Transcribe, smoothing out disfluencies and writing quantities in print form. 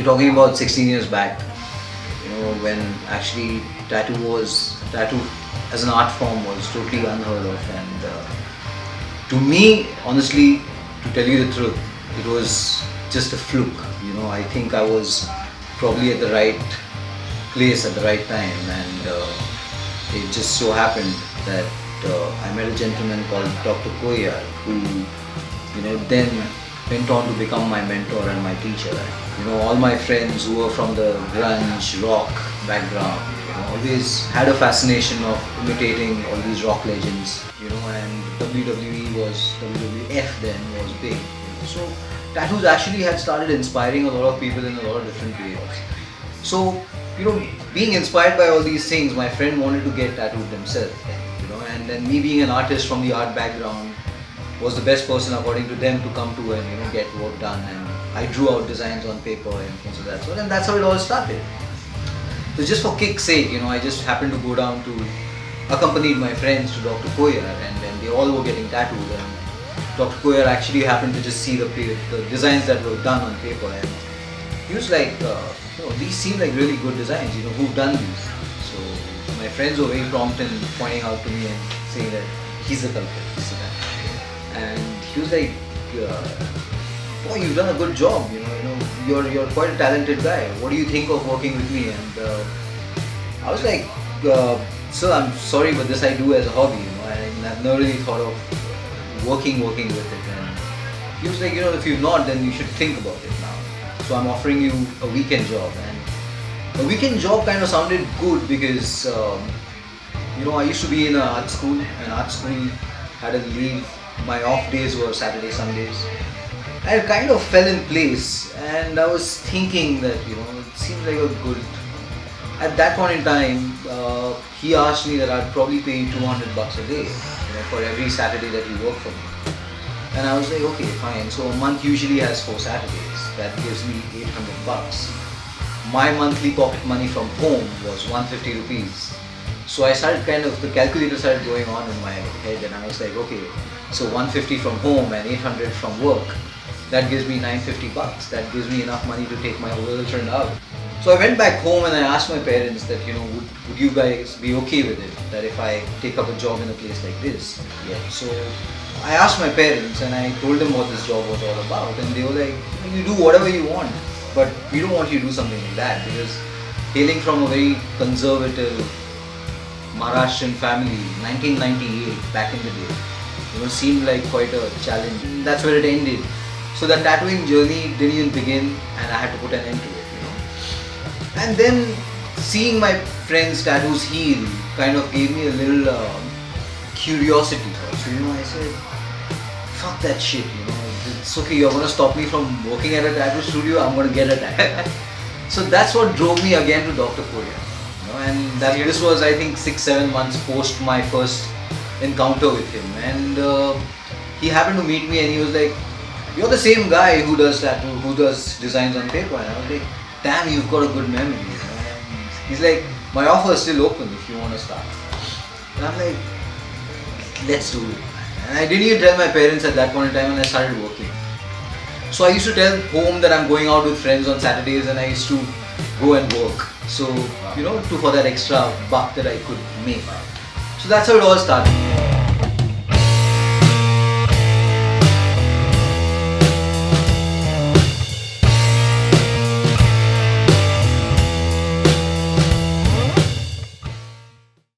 we're talking about 16 years back, when actually tattoo as an art form was totally unheard of. And to me, honestly, to tell you the truth, it was just a fluke. I think I was probably at the right place at the right time, and it just so happened that I met a gentleman called Dr. Koyar, who then went on to become my mentor and my teacher. All my friends who were from the grunge rock background, always had a fascination of imitating all these rock legends. And WWF then was big. So tattoos actually had started inspiring a lot of people in a lot of different ways. So being inspired by all these things, my friend wanted to get tattooed himself. And then me being an artist from the art background was the best person according to them to come to and get work done. And I drew out designs on paper and things of that sort, and that's how it all started. So just for kick's sake, I just happened to go down to accompanied my friends to Dr. Koyar, and then they all were getting tattooed. And Dr. Koyar actually happened to just see the designs that were done on paper, and he was like, these seem like really good designs. Who've done these? So my friends were very prompt in pointing out to me and saying that he's the culprit, he's the guy. And he was like, boy, you've done a good job. You're quite a talented guy. What do you think of working with me? And I was like, sir, I'm sorry, but this I do as a hobby. And I've never really thought of working with it. And he was like, if you've not, then you should think about it now. So I'm offering you a weekend job. And a weekend job kind of sounded good because I used to be in an art school, and art school had a leave. My off days were Saturday, Sundays. I kind of fell in place, and I was thinking that it seems like a good. At that point in time, he asked me that I'd probably pay you $200 a day, for every Saturday that you work for me. And I was like, okay, fine. So a month usually has 4 Saturdays. That gives me $800. My monthly pocket money from home was 150 rupees. So I started the calculator started going on in my head, and I was like, okay, so 150 from home and 800 from work, that gives me $950. That gives me enough money to take my girlfriend out. So I went back home and I asked my parents that, would you guys be okay with it, that if I take up a job in a place like this? Yeah. So I asked my parents and I told them what this job was all about, and they were like, you do whatever you want, but we don't want you to do something like that, because hailing from a very conservative Maharashtrian family, 1998, back in the day, seemed like quite a challenge. That's where it ended. So the tattooing journey didn't even begin, and I had to put an end to it. And then seeing my friends' tattoos heal kind of gave me a little curiosity. So I said, fuck that shit. It's okay. You're gonna stop me from working at a tattoo studio. I'm gonna get a tattoo. So that's what drove me again to Dr. Koyar. And this was, I think, 6-7 months post my first encounter with him, and he happened to meet me and he was like, you're the same guy who does designs on paper. And I was like, damn, you've got a good memory. And he's like, my offer is still open if you want to start. And I'm like, let's do it. And I didn't even tell my parents at that point in time, and I started working. So I used to tell home that I'm going out with friends on Saturdays, and I used to go and work. So, for that extra buck that I could make. So that's how it all started.